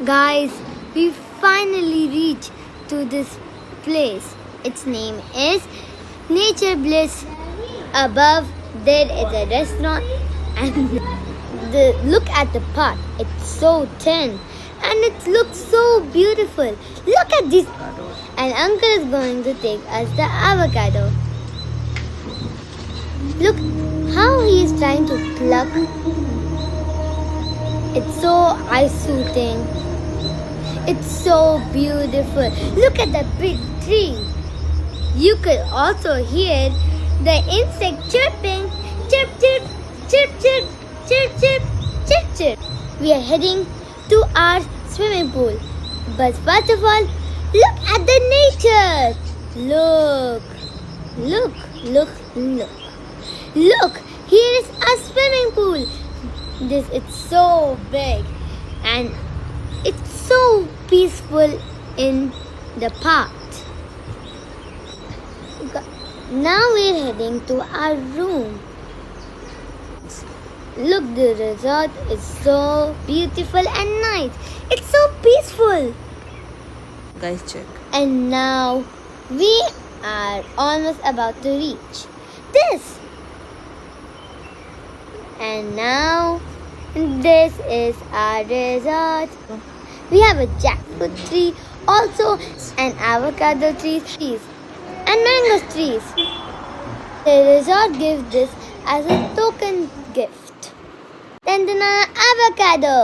Guys, we finally reached to this place. Its name is Nature Bliss. Above there is a restaurant and look at the pot. It's so thin and it looks so beautiful. Look at this. And uncle is going to take us the avocado. Look how he is trying to pluck. It's so eye-soothing. It's so beautiful. Look at the big tree. You could also hear the insect chirping. Chirp, chirp, chirp, chirp, chirp, chirp, chirp, chirp. We are heading to our swimming pool. But first of all, look at the nature. Look, look, look, look. Look, here is a swimming pool. It's so big and it's so peaceful in the park. Now we're heading to our room. Look, the resort is so beautiful and nice. It's so peaceful. Guys, check. And now we are almost about to reach this. And now this is our resort. We have a jackfruit tree, also an avocado trees and mango trees. The resort gives this as a token gift. Then avocado.